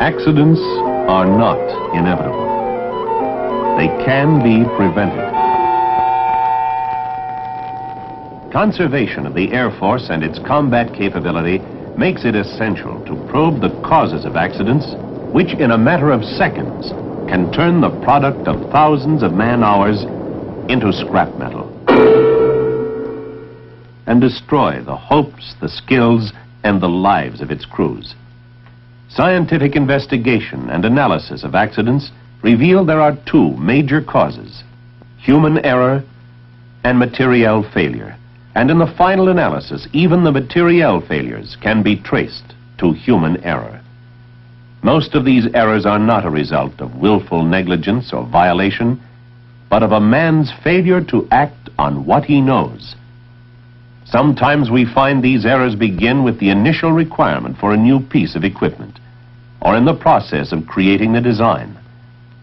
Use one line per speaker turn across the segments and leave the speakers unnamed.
Accidents are not inevitable. They can be prevented. Conservation of the Air Force and its combat capability makes it essential to probe the causes of accidents, which in a matter of seconds can turn the product of thousands of man-hours into scrap metal and destroy the hopes, the skills, and the lives of its crews. Scientific investigation and analysis of accidents reveal there are two major causes: human error and materiel failure. And in the final analysis, even the materiel failures can be traced to human error. Most of these errors are not a result of willful negligence or violation, but of a man's failure to act on what he knows. Sometimes we find these errors begin with the initial requirement for a new piece of equipment, or in the process of creating the design.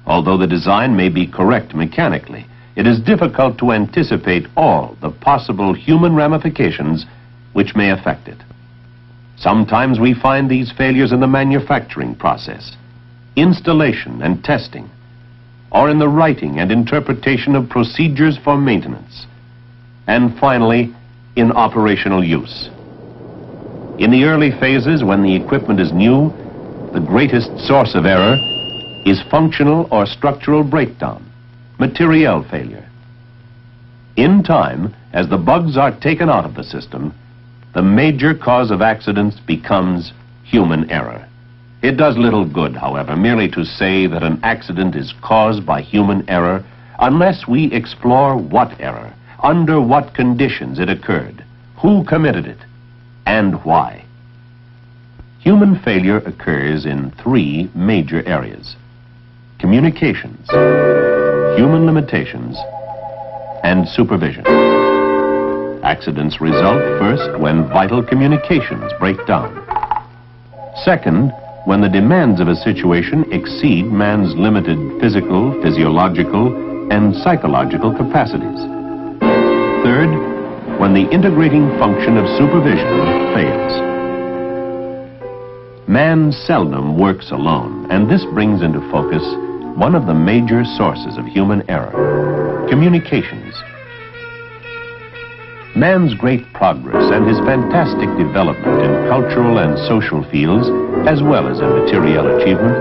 Although the design may be correct mechanically, it is difficult to anticipate all the possible human ramifications which may affect it. Sometimes we find these failures in the manufacturing process, installation and testing, or in the writing and interpretation of procedures for maintenance, and finally, in operational use. In the early phases, when the equipment is new, the greatest source of error is functional or structural breakdown, materiel failure. In time, as the bugs are taken out of the system, the major cause of accidents becomes human error. It does little good, however, merely to say that an accident is caused by human error unless we explore what error, under what conditions it occurred, who committed it, and why. Human failure occurs in three major areas: communications, human limitations, and supervision. Accidents result first when vital communications break down. Second, when the demands of a situation exceed man's limited physical, physiological, and psychological capacities. Third, when the integrating function of supervision fails. Man seldom works alone, and this brings into focus one of the major sources of human error: communications. Man's great progress and his fantastic development in cultural and social fields, as well as in material achievement,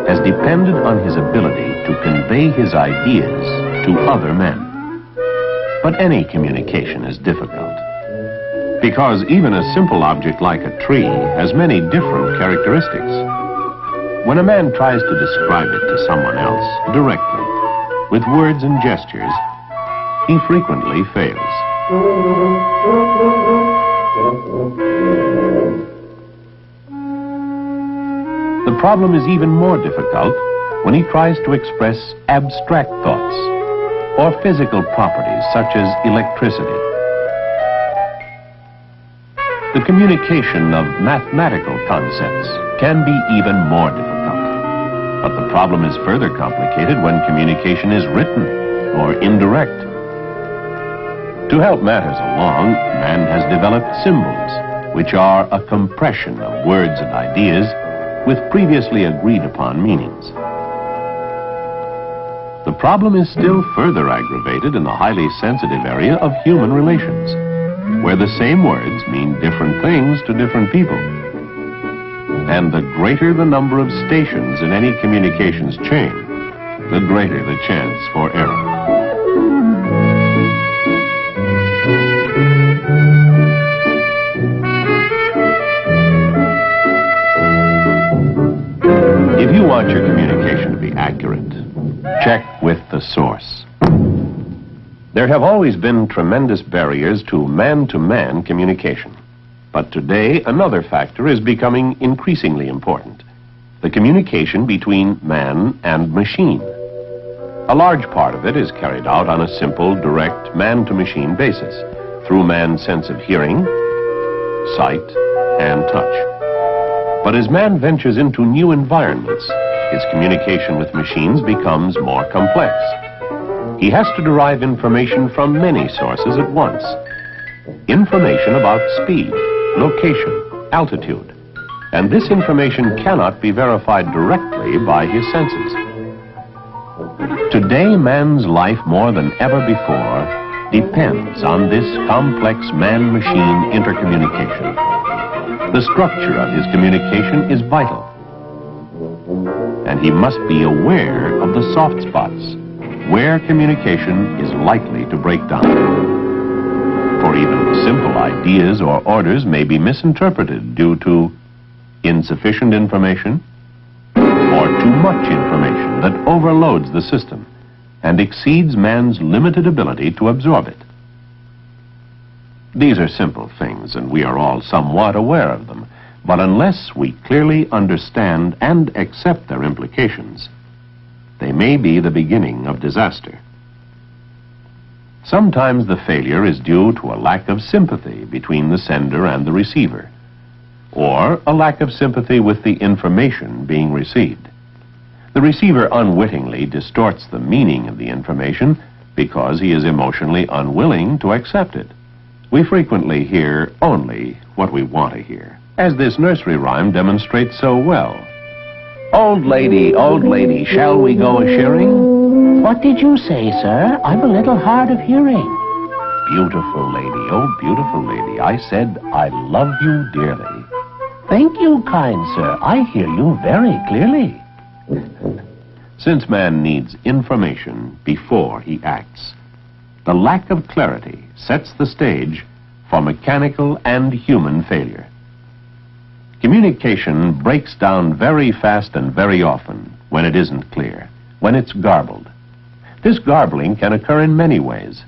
has depended on his ability to convey his ideas to other men. But any communication is difficult, because even a simple object like a tree has many different characteristics. When a man tries to describe it to someone else directly, with words and gestures, he frequently fails. The problem is even more difficult when he tries to express abstract thoughts or physical properties such as electricity. The communication of mathematical concepts can be even more difficult. But the problem is further complicated when communication is written or indirect. To help matters along, man has developed symbols, which are a compression of words and ideas with previously agreed upon meanings. The problem is still further aggravated in the highly sensitive area of human relations, where the same words mean different things to different people. And the greater the number of stations in any communications chain, the greater the chance for error. If you want your communication to be accurate, check with the source. There have always been tremendous barriers to man-to-man communication. But today, another factor is becoming increasingly important: the communication between man and machine. A large part of it is carried out on a simple, direct, man-to-machine basis, through man's sense of hearing, sight, and touch. But as man ventures into new environments, his communication with machines becomes more complex. He has to derive information from many sources at once. Information about speed, location, altitude, And this information cannot be verified directly by his senses. Today, man's life more than ever before depends on this complex man-machine intercommunication. The structure of his communication is vital, and he must be aware of the soft spots where communication is likely to break down. For even simple ideas or orders may be misinterpreted due to insufficient information or too much information that overloads the system and exceeds man's limited ability to absorb it. These are simple things, and we are all somewhat aware of them, but unless we clearly understand and accept their implications, they may be the beginning of disaster. Sometimes the failure is due to a lack of sympathy between the sender and the receiver, or a lack of sympathy with the information being received. The receiver unwittingly distorts the meaning of the information because he is emotionally unwilling to accept it. We frequently hear only what we want to hear, as this nursery rhyme demonstrates so well. Old lady, shall we go a-shearing?
What did you say, sir? I'm a little hard of hearing.
Beautiful lady, oh beautiful lady, I said I love you dearly.
Thank you, kind sir. I hear you very clearly.
Since man needs information before he acts, the lack of clarity sets the stage for mechanical and human failure. Communication breaks down very fast and very often when it isn't clear, when it's garbled. This garbling can occur in many ways,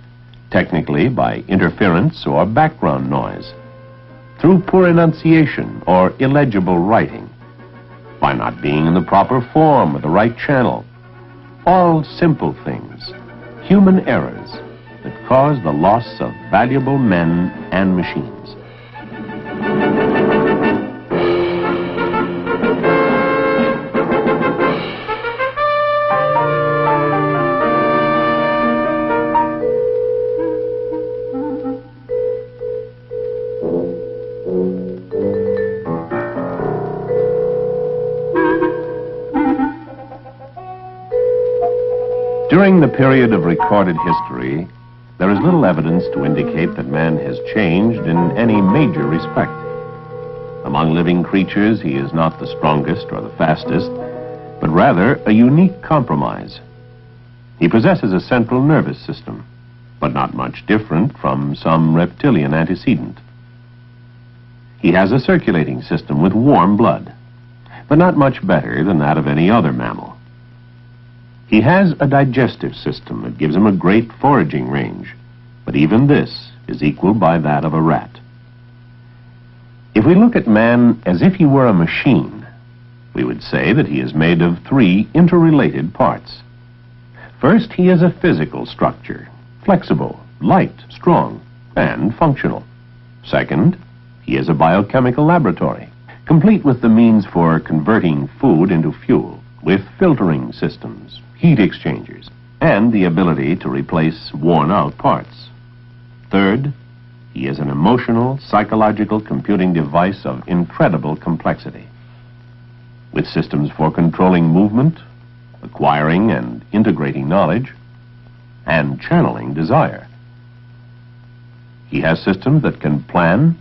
technically by interference or background noise, through poor enunciation or illegible writing, by not being in the proper form or the right channel. All simple things, human errors that cause the loss of valuable men and machines. During the period of recorded history, there is little evidence to indicate that man has changed in any major respect. Among living creatures, he is not the strongest or the fastest, but rather a unique compromise. He possesses a central nervous system, but not much different from some reptilian antecedent. He has a circulating system with warm blood, but not much better than that of any other mammal. He has a digestive system that gives him a great foraging range, but even this is equaled by that of a rat. If we look at man as if he were a machine, we would say that he is made of three interrelated parts. First, he is a physical structure, flexible, light, strong, and functional. Second, he is a biochemical laboratory, complete with the means for converting food into fuel, with filtering systems, heat exchangers, and the ability to replace worn-out parts. Third, he is an emotional, psychological computing device of incredible complexity, with systems for controlling movement, acquiring and integrating knowledge, and channeling desire. He has systems that can plan,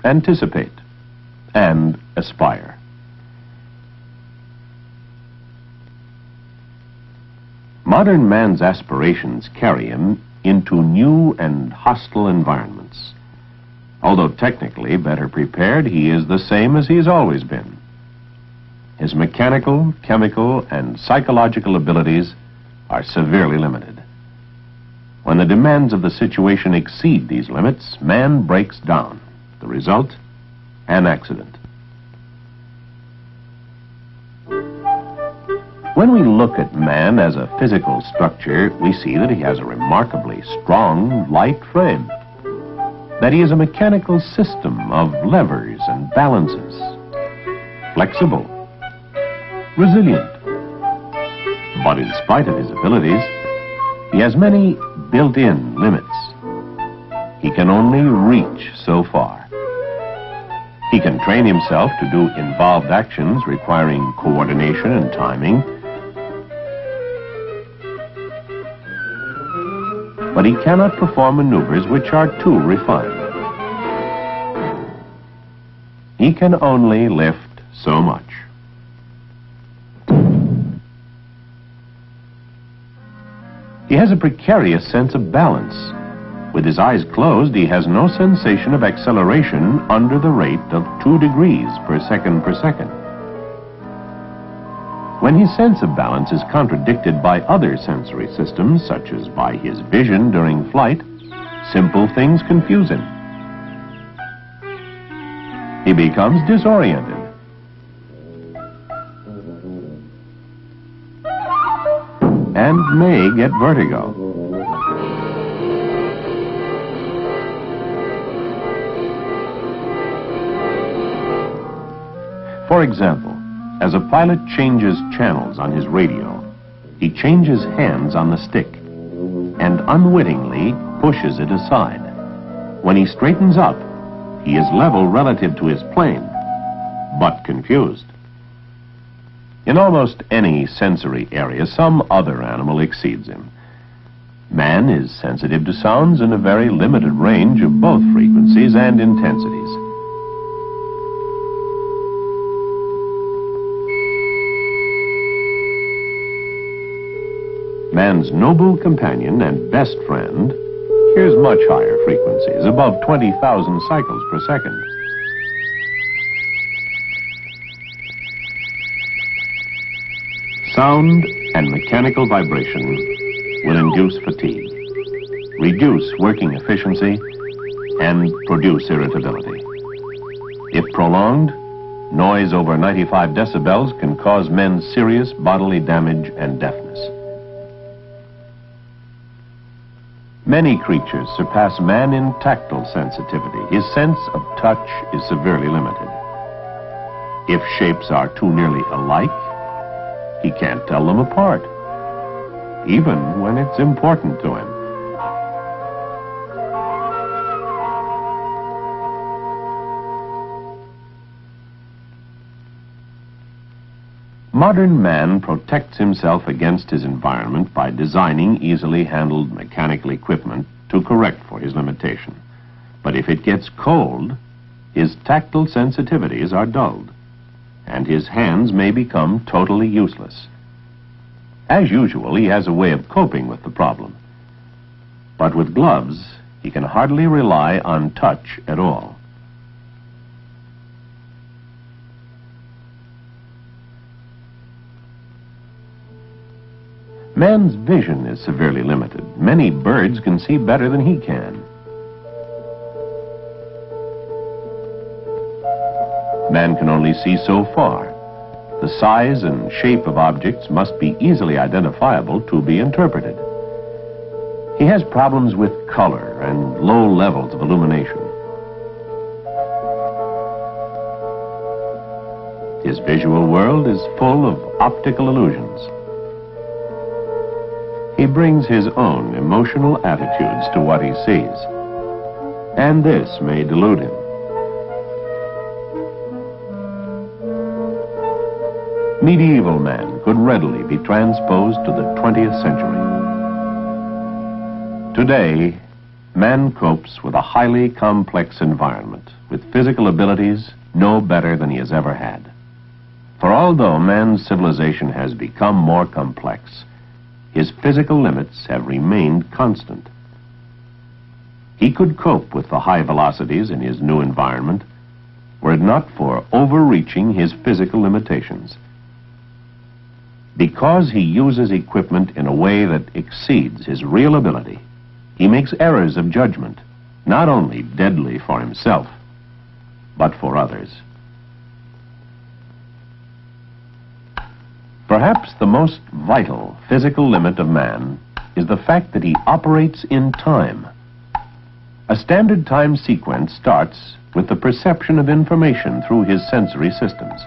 anticipate, and aspire. Modern man's aspirations carry him into new and hostile environments. Although technically better prepared, he is the same as he has always been. His mechanical, chemical, and psychological abilities are severely limited. When the demands of the situation exceed these limits, man breaks down. The result, an accident. When we look at man as a physical structure, we see that he has a remarkably strong, light frame, that he is a mechanical system of levers and balances, flexible, resilient. But in spite of his abilities, he has many built-in limits. He can only reach so far. He can train himself to do involved actions requiring coordination and timing, but he cannot perform maneuvers which are too refined. He can only lift so much. He has a precarious sense of balance. With his eyes closed, he has no sensation of acceleration under the rate of 2 degrees per second per second. When his sense of balance is contradicted by other sensory systems, such as by his vision during flight, simple things confuse him. He becomes disoriented. And may get vertigo. For example, as a pilot changes channels on his radio, he changes hands on the stick and unwittingly pushes it aside. When he straightens up, he is level relative to his plane, but confused. In almost any sensory area, some other animal exceeds him. Man is sensitive to sounds in a very limited range of both frequencies and intensities. Man's noble companion and best friend hears much higher frequencies, above 20,000 cycles per second. Sound and mechanical vibration will induce fatigue, reduce working efficiency, and produce irritability. If prolonged, noise over 95 decibels can cause men serious bodily damage and deafness. Many creatures surpass man in tactile sensitivity. His sense of touch is severely limited. If shapes are too nearly alike, he can't tell them apart, even when it's important to him. Modern man protects himself against his environment by designing easily handled mechanical equipment to correct for his limitation. But if it gets cold, his tactile sensitivities are dulled, and his hands may become totally useless. As usual, he has a way of coping with the problem. But with gloves, he can hardly rely on touch at all. Man's vision is severely limited. Many birds can see better than he can. Man can only see so far. The size and shape of objects must be easily identifiable to be interpreted. He has problems with color and low levels of illumination. His visual world is full of optical illusions. He brings his own emotional attitudes to what he sees, and this may delude him. Medieval man could readily be transposed to the 20th century. Today, man copes with a highly complex environment, with physical abilities no better than he has ever had. For although man's civilization has become more complex, his physical limits have remained constant. He could cope with the high velocities in his new environment were it not for overreaching his physical limitations. Because he uses equipment in a way that exceeds his real ability, he makes errors of judgment, not only deadly for himself, but for others. Perhaps the most vital physical limit of man is the fact that he operates in time. A standard time sequence starts with the perception of information through his sensory systems.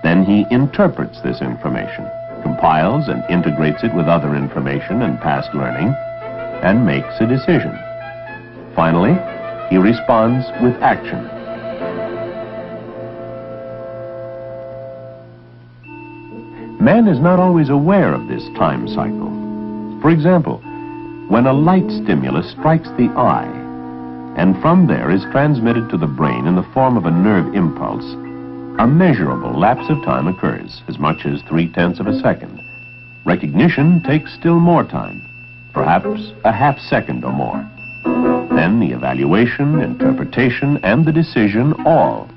Then he interprets this information, compiles and integrates it with other information and past learning, and makes a decision. Finally, he responds with action. Man is not always aware of this time cycle. For example, when a light stimulus strikes the eye, and from there is transmitted to the brain in the form of a nerve impulse, a measurable lapse of time occurs, as much as 0.3 of a second. Recognition takes still more time, perhaps a half second or more. Then the evaluation, interpretation, and the decision all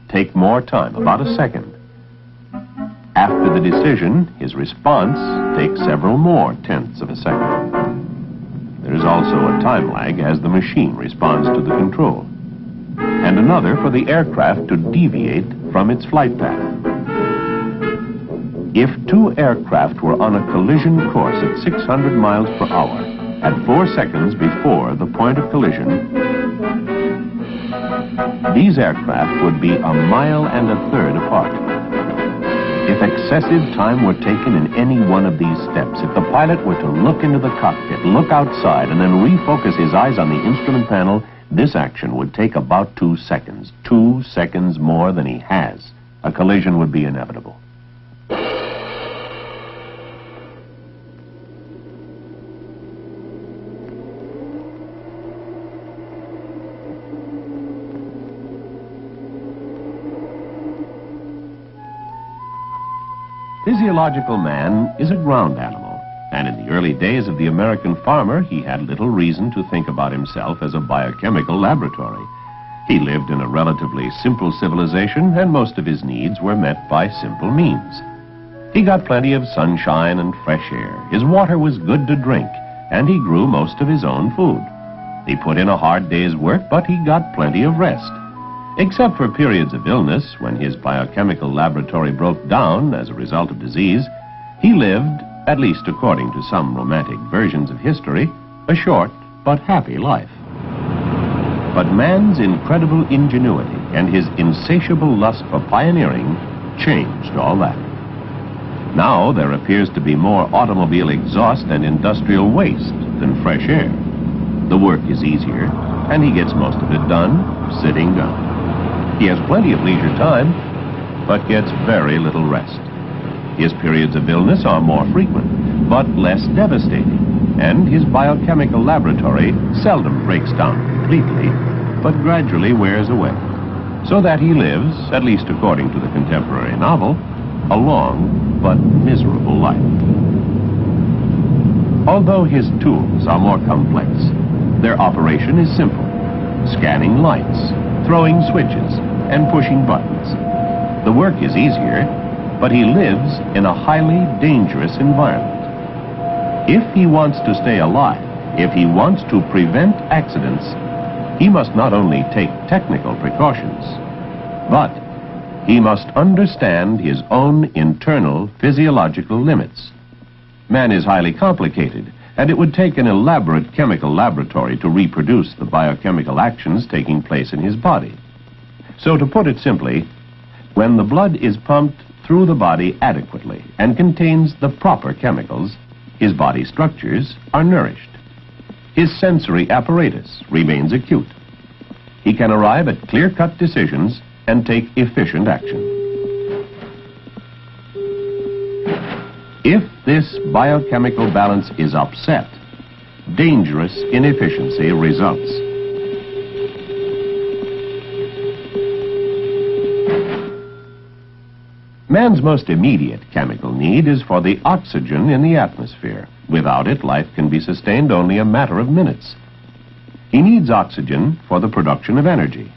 take more time, about a second. After the decision, his response takes several more tenths of a second. There is also a time lag as the machine responds to the control, and another for the aircraft to deviate from its flight path. If two aircraft were on a collision course at 600 miles per hour, at 4 seconds before the point of collision, these aircraft would be 1.33 miles apart. If excessive time were taken in any one of these steps, if the pilot were to look into the cockpit, look outside, and then refocus his eyes on the instrument panel, this action would take about 2 seconds. 2 seconds more than he has. A collision would be inevitable. Physiological man is a ground animal, and in the early days of the American farmer, he had little reason to think about himself as a biochemical laboratory. He lived in a relatively simple civilization, and most of his needs were met by simple means. He got plenty of sunshine and fresh air. His water was good to drink, and he grew most of his own food. He put in a hard day's work, but he got plenty of rest. Except for periods of illness, when his biochemical laboratory broke down as a result of disease, he lived, at least according to some romantic versions of history, a short but happy life. But man's incredible ingenuity and his insatiable lust for pioneering changed all that. Now there appears to be more automobile exhaust and industrial waste than fresh air. The work is easier, and he gets most of it done sitting down. He has plenty of leisure time, but gets very little rest. His periods of illness are more frequent, but less devastating, and his biochemical laboratory seldom breaks down completely, but gradually wears away, so that he lives, at least according to the contemporary novel, a long but miserable life. Although his tools are more complex, their operation is simple: scanning lights, throwing switches, and pushing buttons. The work is easier, but he lives in a highly dangerous environment. If he wants to stay alive, if he wants to prevent accidents, he must not only take technical precautions, but he must understand his own internal physiological limits. Man is highly complicated, and it would take an elaborate chemical laboratory to reproduce the biochemical actions taking place in his body. So to put it simply, when the blood is pumped through the body adequately and contains the proper chemicals, his body structures are nourished. His sensory apparatus remains acute. He can arrive at clear-cut decisions and take efficient action. If this biochemical balance is upset, dangerous inefficiency results. Man's most immediate chemical need is for the oxygen in the atmosphere. Without it, life can be sustained only a matter of minutes. He needs oxygen for the production of energy.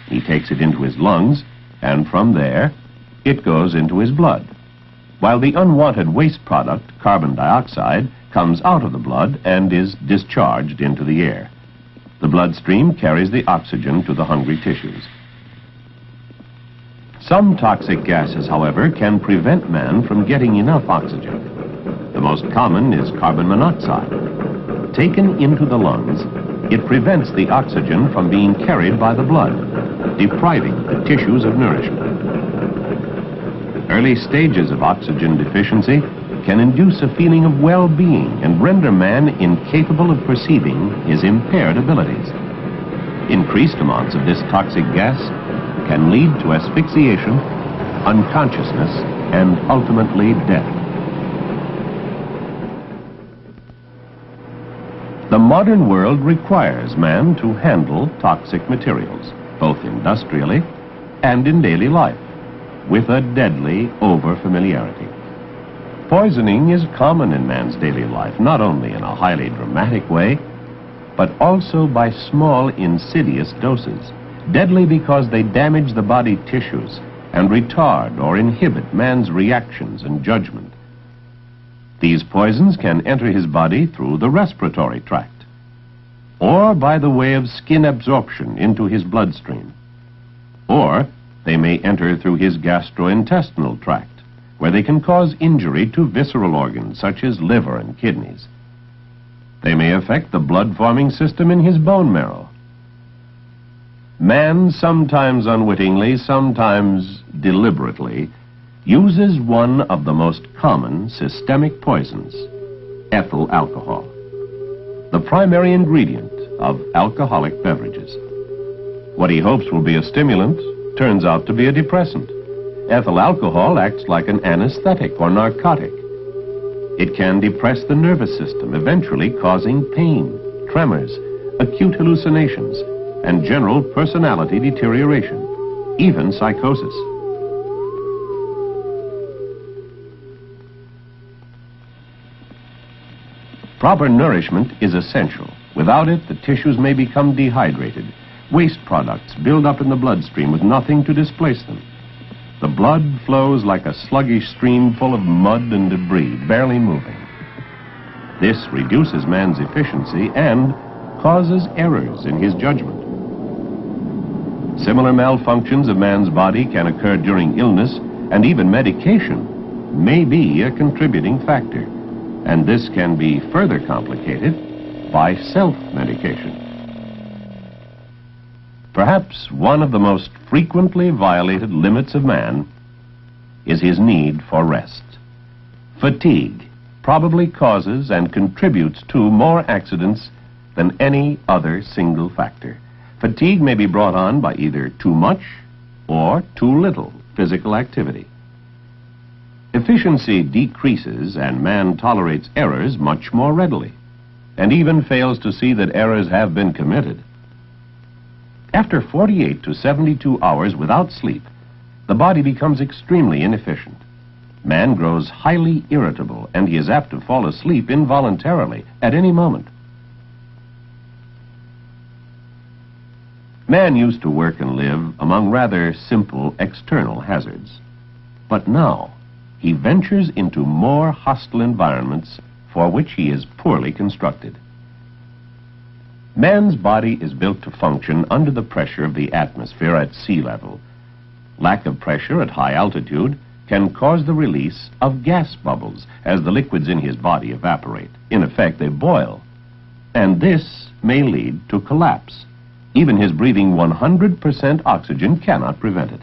He takes it into his lungs, and from there, it goes into his blood, while the unwanted waste product, carbon dioxide, comes out of the blood and is discharged into the air. The bloodstream carries the oxygen to the hungry tissues. Some toxic gases, however, can prevent man from getting enough oxygen. The most common is carbon monoxide. Taken into the lungs, it prevents the oxygen from being carried by the blood, depriving the tissues of nourishment. Early stages of oxygen deficiency can induce a feeling of well-being and render man incapable of perceiving his impaired abilities. Increased amounts of this toxic gas can lead to asphyxiation, unconsciousness, and ultimately death. The modern world requires man to handle toxic materials, both industrially and in daily life, with a deadly over-familiarity. Poisoning is common in man's daily life, not only in a highly dramatic way, but also by small, insidious doses, deadly because they damage the body tissues and retard or inhibit man's reactions and judgment. These poisons can enter his body through the respiratory tract, or by the way of skin absorption into his bloodstream, or they may enter through his gastrointestinal tract, where they can cause injury to visceral organs such as liver and kidneys. They may affect the blood-forming system in his bone marrow. Man, sometimes unwittingly, sometimes deliberately, uses one of the most common systemic poisons, ethyl alcohol, the primary ingredient of alcoholic beverages. What he hopes will be a stimulant turns out to be a depressant. Ethyl alcohol acts like an anesthetic or narcotic. It can depress the nervous system, eventually causing pain, tremors, acute hallucinations, and general personality deterioration, even psychosis. Proper nourishment is essential. Without it, the tissues may become dehydrated. Waste products build up in the bloodstream with nothing to displace them. The blood flows like a sluggish stream full of mud and debris, barely moving. This reduces man's efficiency and causes errors in his judgment. Similar malfunctions of man's body can occur during illness, and even medication may be a contributing factor. And this can be further complicated by self-medication. Perhaps one of the most frequently violated limits of man is his need for rest. Fatigue probably causes and contributes to more accidents than any other single factor. Fatigue may be brought on by either too much or too little physical activity. Efficiency decreases and man tolerates errors much more readily, and even fails to see that errors have been committed. After 48 to 72 hours without sleep, the body becomes extremely inefficient. Man grows highly irritable, and he is apt to fall asleep involuntarily at any moment. Man used to work and live among rather simple external hazards, but now he ventures into more hostile environments for which he is poorly constructed. Man's body is built to function under the pressure of the atmosphere at sea level. Lack of pressure at high altitude can cause the release of gas bubbles as the liquids in his body evaporate. In effect, they boil. And this may lead to collapse. Even his breathing 100% oxygen cannot prevent it.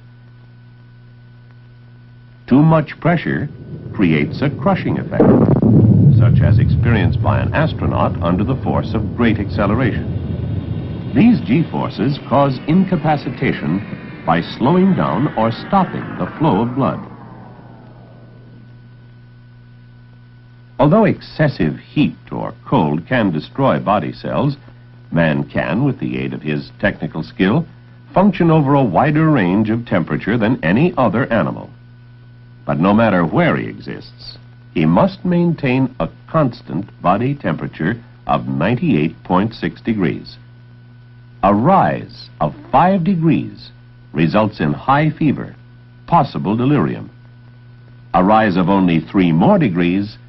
Too much pressure creates a crushing effect, such as experienced by an astronaut under the force of great acceleration. These G-forces cause incapacitation by slowing down or stopping the flow of blood. Although excessive heat or cold can destroy body cells, man can, with the aid of his technical skill, function over a wider range of temperature than any other animal. But no matter where he exists, he must maintain a constant body temperature of 98.6 degrees. A rise of 5 degrees results in high fever, possible delirium. A rise of only 3 more degrees,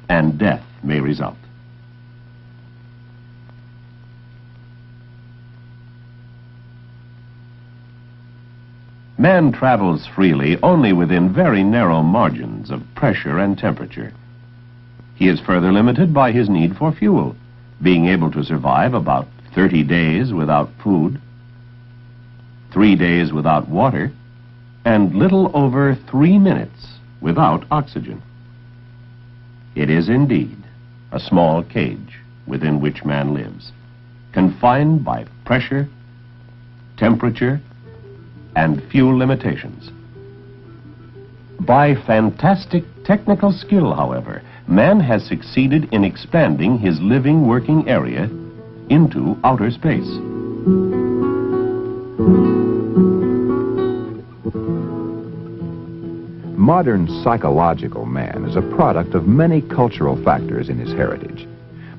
and death may result. Man travels freely only within very narrow margins of pressure and temperature. He is further limited by his need for fuel, being able to survive about 30 days without food, 3 days without water, and little over 3 minutes without oxygen. It is indeed a small cage within which man lives, confined by pressure, temperature, and fuel limitations. By fantastic technical skill, however, man has succeeded in expanding his living working area into outer space.
Modern psychological man is a product of many cultural factors in his heritage.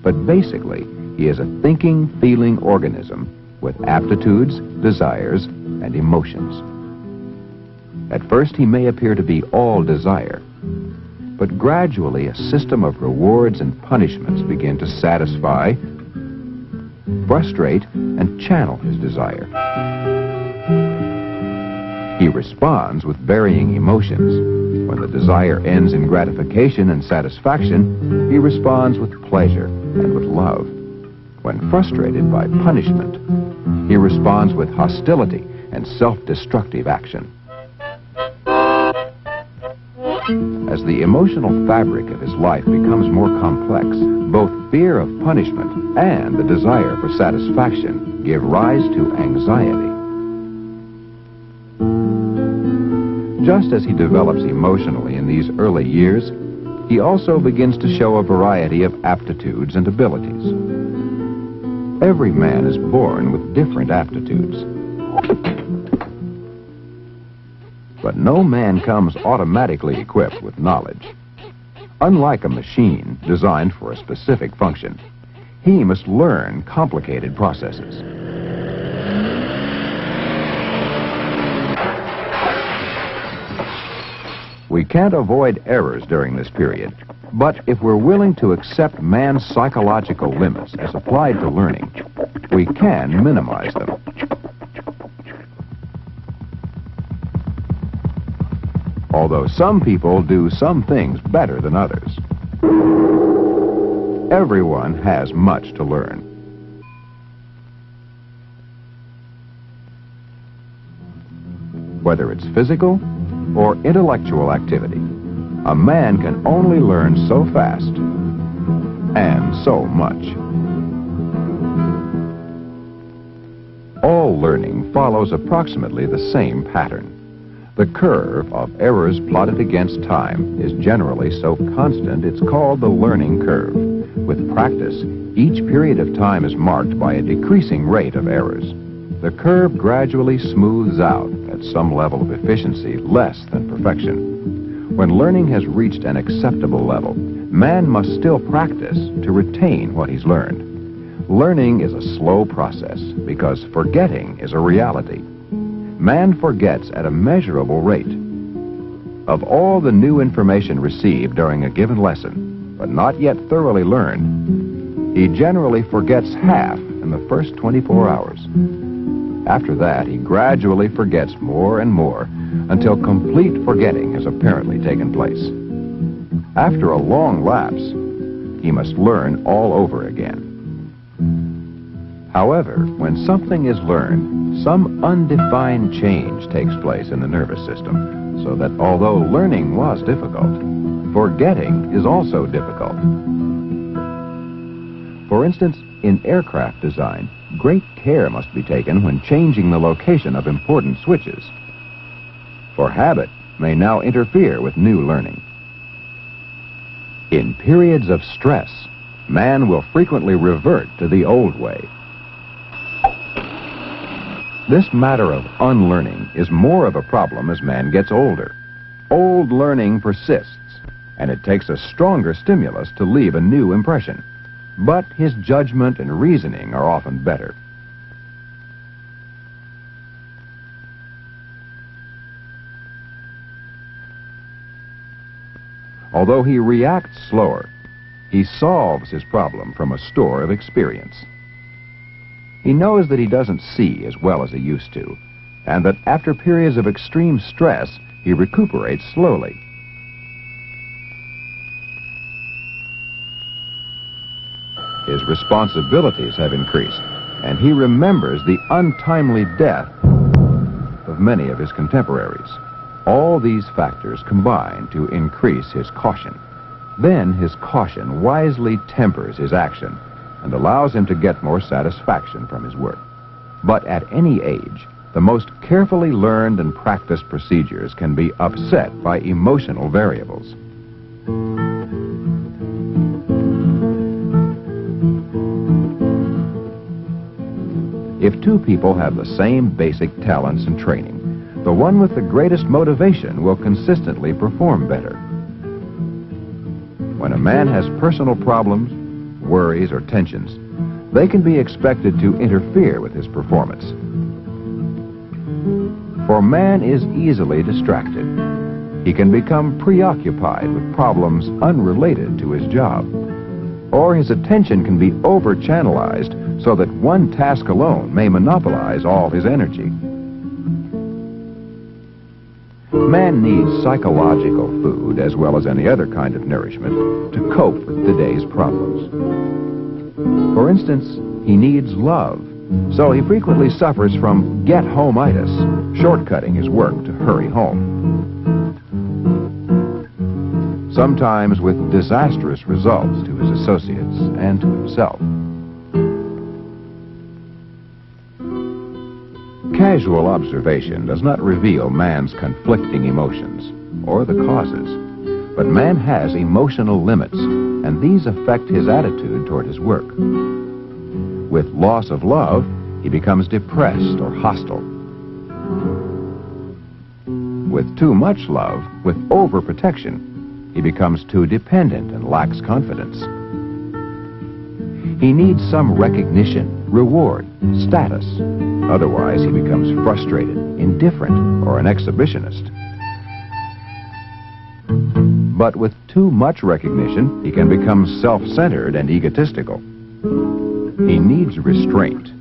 But basically, he is a thinking, feeling organism with aptitudes, desires, and emotions. At first, he may appear to be all desire, but gradually a system of rewards and punishments begin to satisfy, frustrate, and channel his desire. He responds with varying emotions. When the desire ends in gratification and satisfaction, he responds with pleasure and with love. When frustrated by punishment, he responds with hostility and self-destructive action. As the emotional fabric of his life becomes more complex, both fear of punishment and the desire for satisfaction give rise to anxiety. Just as he develops emotionally in these early years, he also begins to show a variety of aptitudes and abilities. Every man is born with different aptitudes. But no man comes automatically equipped with knowledge. Unlike a machine designed for a specific function, he must learn complicated processes. We can't avoid errors during this period, but if we're willing to accept man's psychological limits as applied to learning, we can minimize them. Although some people do some things better than others, everyone has much to learn. Whether it's physical or intellectual activity, a man can only learn so fast and so much. All learning follows approximately the same pattern. The curve of errors plotted against time is generally so constant it's called the learning curve. With practice, each period of time is marked by a decreasing rate of errors. The curve gradually smooths out at some level of efficiency less than perfection. When learning has reached an acceptable level, man must still practice to retain what he's learned. Learning is a slow process because forgetting is a reality. Man forgets at a measurable rate. Of all the new information received during a given lesson, but not yet thoroughly learned, he generally forgets half in the first 24 hours. After that, he gradually forgets more and more until complete forgetting has apparently taken place. After a long lapse, he must learn all over again. However, when something is learned, some undefined change takes place in the nervous system, so that although learning was difficult, forgetting is also difficult. For instance, in aircraft design, great care must be taken when changing the location of important switches, for habit may now interfere with new learning. In periods of stress, man will frequently revert to the old way. This matter of unlearning is more of a problem as man gets older. Old learning persists, and it takes a stronger stimulus to leave a new impression. But his judgment and reasoning are often better. Although he reacts slower, he solves his problem from a store of experience. He knows that he doesn't see as well as he used to, and that after periods of extreme stress, he recuperates slowly. His responsibilities have increased, and he remembers the untimely death of many of his contemporaries. All these factors combine to increase his caution. Then his caution wisely tempers his action and allows him to get more satisfaction from his work. But at any age, the most carefully learned and practiced procedures can be upset by emotional variables. two people have the same basic talents and training, the one with the greatest motivation will consistently perform better. When a man has personal problems, worries, or tensions, they can be expected to interfere with his performance. For man is easily distracted. He can become preoccupied with problems unrelated to his job, or his attention can be over-channelized so that one task alone may monopolize all his energy. Man needs psychological food as well as any other kind of nourishment to cope with today's problems. For instance, he needs love, so he frequently suffers from get-home-itis, shortcutting his work to hurry home. Sometimes with disastrous results to his associates and to himself. Casual observation does not reveal man's conflicting emotions or the causes, but man has emotional limits, and these affect his attitude toward his work. With loss of love, he becomes depressed or hostile. With too much love, with overprotection, he becomes too dependent and lacks confidence. He needs some recognition, reward, status. Otherwise, he becomes frustrated, indifferent, or an exhibitionist. But with too much recognition, he can become self-centered and egotistical. He needs restraint.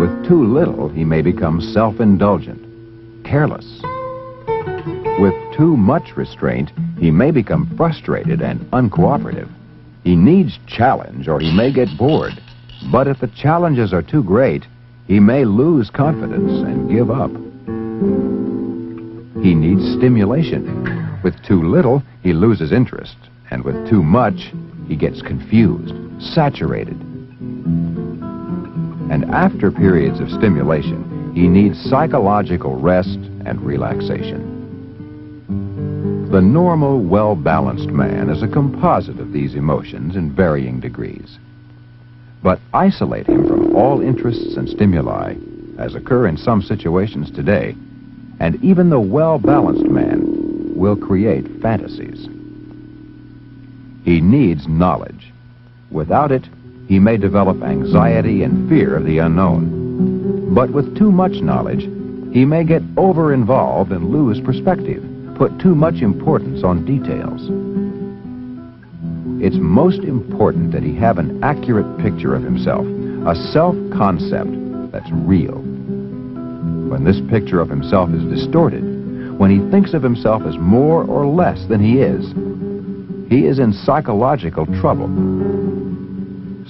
With too little, he may become self-indulgent, careless. With too much restraint, he may become frustrated and uncooperative. He needs challenge or he may get bored. But if the challenges are too great, he may lose confidence and give up. He needs stimulation. With too little, he loses interest. And with too much, he gets confused, saturated. And after periods of stimulation, he needs psychological rest and relaxation. The normal, well-balanced man is a composite of these emotions in varying degrees. But isolate him from all interests and stimuli, as occur in some situations today, and even the well-balanced man will create fantasies. He needs knowledge. Without it, he may develop anxiety and fear of the unknown. But with too much knowledge, he may get over-involved and lose perspective, put too much importance on details. It's most important that he have an accurate picture of himself, a self-concept that's real. When this picture of himself is distorted, when he thinks of himself as more or less than he is in psychological trouble.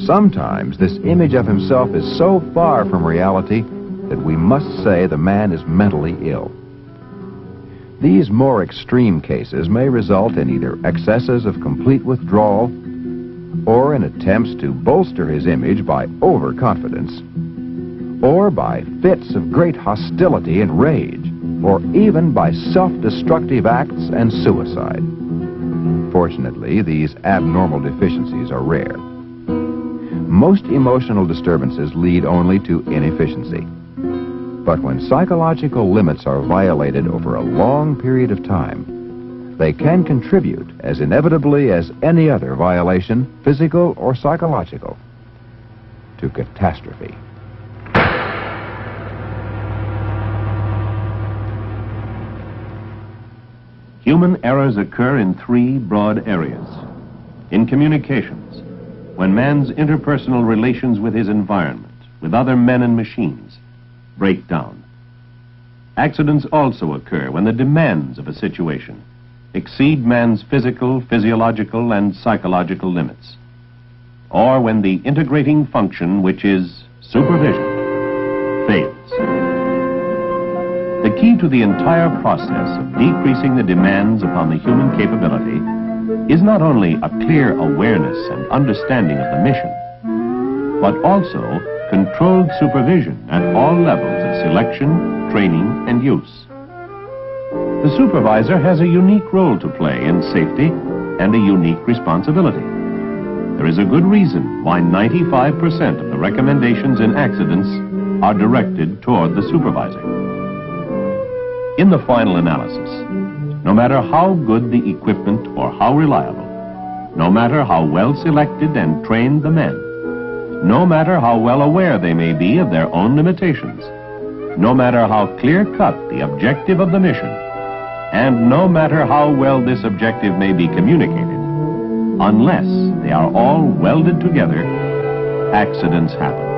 Sometimes this image of himself is so far from reality that we must say the man is mentally ill. These more extreme cases may result in either excesses of complete withdrawal or in attempts to bolster his image by overconfidence, or by fits of great hostility and rage, or even by self-destructive acts and suicide. Fortunately, these abnormal deficiencies are rare. Most emotional disturbances lead only to inefficiency. But when psychological limits are violated over a long period of time, they can contribute as inevitably as any other violation, physical or psychological, to catastrophe.
Human errors occur in three broad areas. In communications, when man's interpersonal relations with his environment, with other men and machines, break down. Accidents also occur when the demands of a situation exceed man's physical, physiological, and psychological limits, or when the integrating function, which is supervision, fails. The key to the entire process of decreasing the demands upon the human capability is not only a clear awareness and understanding of the mission, but also controlled supervision at all levels of selection, training, and use. The supervisor has a unique role to play in safety and a unique responsibility. There is a good reason why 95% of the recommendations in accidents are directed toward the supervisor. In the final analysis, no matter how good the equipment or how reliable, no matter how well selected and trained the men, no matter how well aware they may be of their own limitations, no matter how clear-cut the objective of the mission, and no matter how well this objective may be communicated, unless they are all welded together, accidents happen.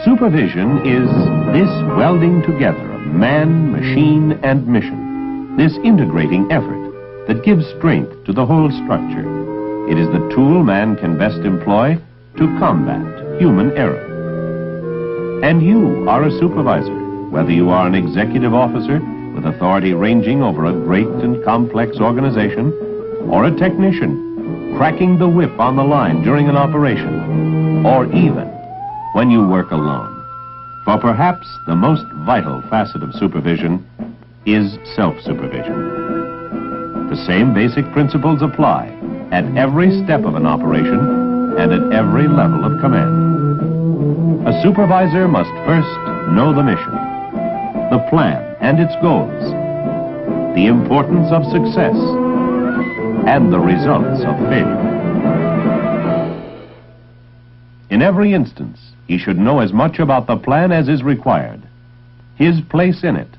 Supervision is this welding together of man, machine, and mission, this integrating effort that gives strength to the whole structure. It is the tool man can best employ to combat human error. And you are a supervisor, whether you are an executive officer with authority ranging over a great and complex organization, or a technician cracking the whip on the line during an operation, or even when you work alone. For perhaps the most vital facet of supervision is self-supervision. The same basic principles apply at every step of an operation and at every level of command. A supervisor must first know the mission, the plan and its goals, the importance of success, and the results of failure. In every instance, he should know as much about the plan as is required, his place in it,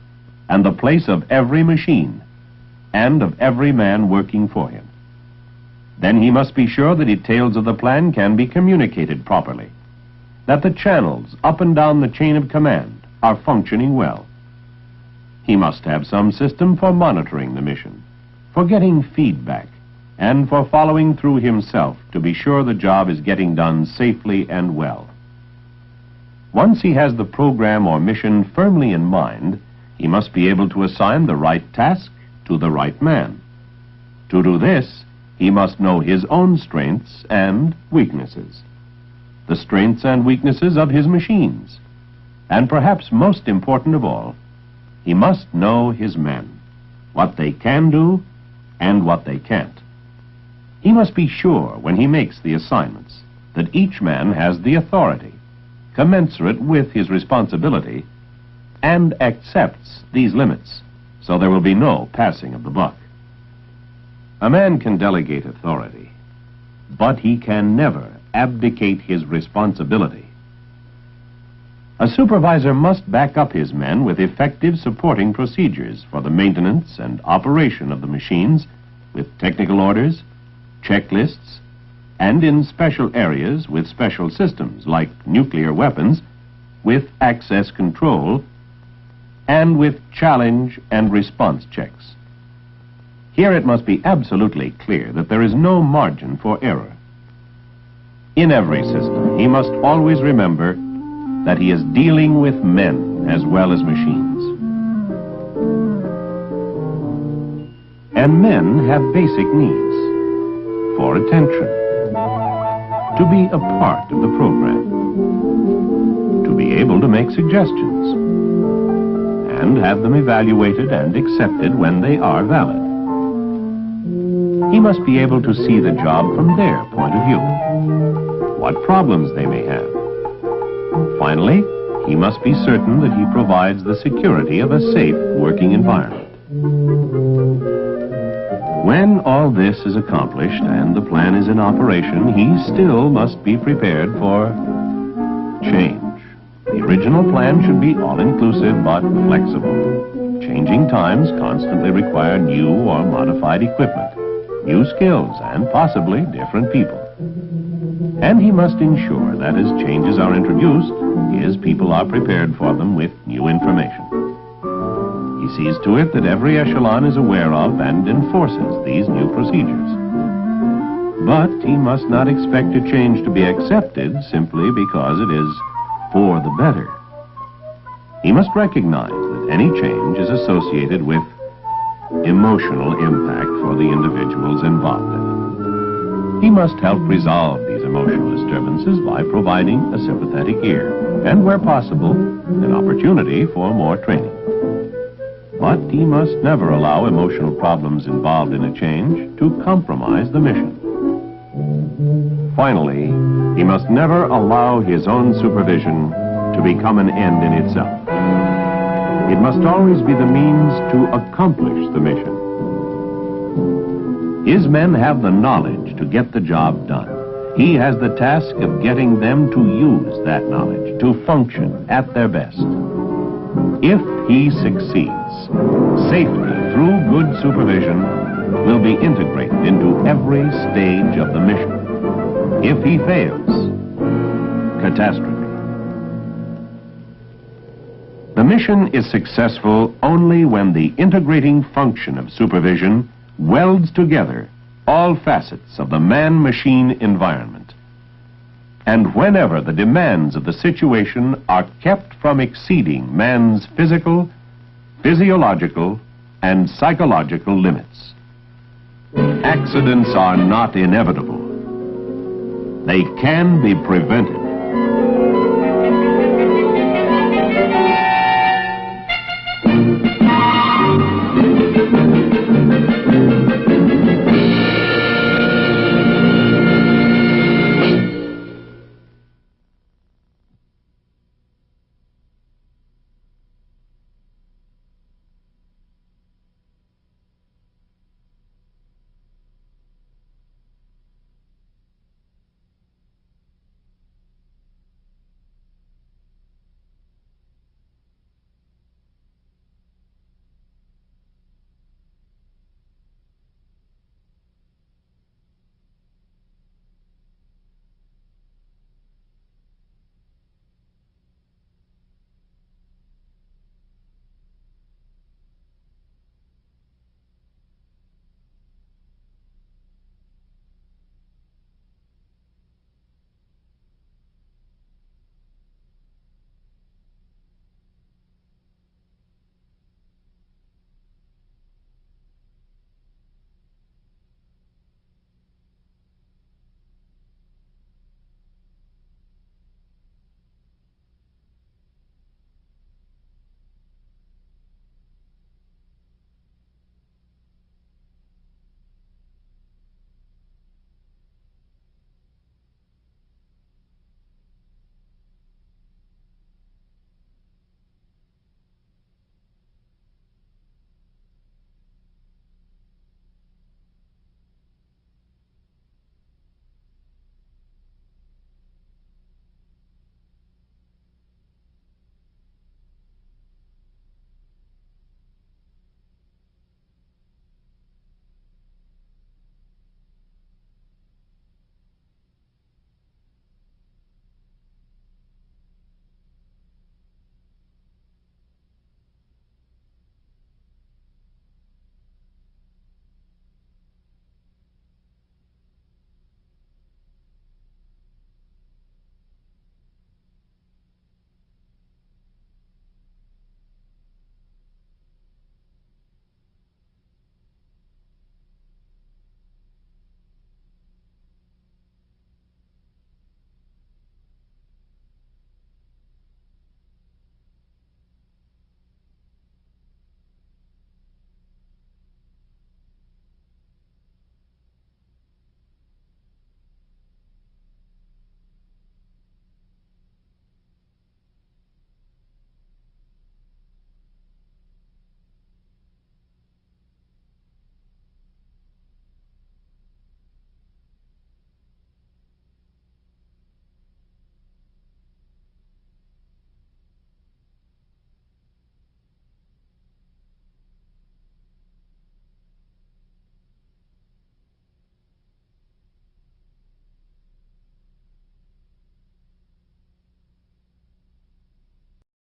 and the place of every machine, and of every man working for him. Then he must be sure the details of the plan can be communicated properly, that the channels up and down the chain of command are functioning well. He must have some system for monitoring the mission, for getting feedback, and for following through himself to be sure the job is getting done safely and well. Once he has the program or mission firmly in mind, he must be able to assign the right task to the right man. To do this, he must know his own strengths and weaknesses, the strengths and weaknesses of his machines, and perhaps most important of all, he must know his men, what they can do and what they can't. He must be sure when he makes the assignments that each man has the authority commensurate with his responsibility and accepts these limits, so there will be no passing of the buck. A man can delegate authority, but he can never abdicate his responsibility. A supervisor must back up his men with effective supporting procedures for the maintenance and operation of the machines, with technical orders, checklists, and in special areas with special systems like nuclear weapons, with access control, and with challenge and response checks. Here it must be absolutely clear that there is no margin for error. In every system, he must always remember that he is dealing with men as well as machines. And men have basic needs: for attention, to be a part of the program, to be able to make suggestions, and have them evaluated and accepted when they are valid. He must be able to see the job from their point of view, what problems they may have. Finally, he must be certain that he provides the security of a safe working environment. When all this is accomplished and the plan is in operation, he still must be prepared for change. The original plan should be all-inclusive but flexible. Changing times constantly require new or modified equipment, new skills, and possibly different people. And he must ensure that as changes are introduced, his people are prepared for them with new information. He sees to it that every echelon is aware of and enforces these new procedures. But he must not expect a change to be accepted simply because it is for the better. He must recognize that any change is associated with emotional impact for the individuals involved in it. He must help resolve these emotional disturbances by providing a sympathetic ear, and where possible, an opportunity for more training. But he must never allow emotional problems involved in a change to compromise the mission. Finally, He must never allow his own supervision to become an end in itself. It must always be the means to accomplish the mission. His men have the knowledge to get the job done. He has the task of getting them to use that knowledge, to function at their best. If he succeeds, safety through good supervision will be integrated into every stage of the mission. If he fails, catastrophe. The mission is successful only when the integrating function of supervision welds together all facets of the man-machine environment. And whenever the demands of the situation are kept from exceeding man's physical, physiological, and psychological limits. Accidents are not inevitable. They can be prevented.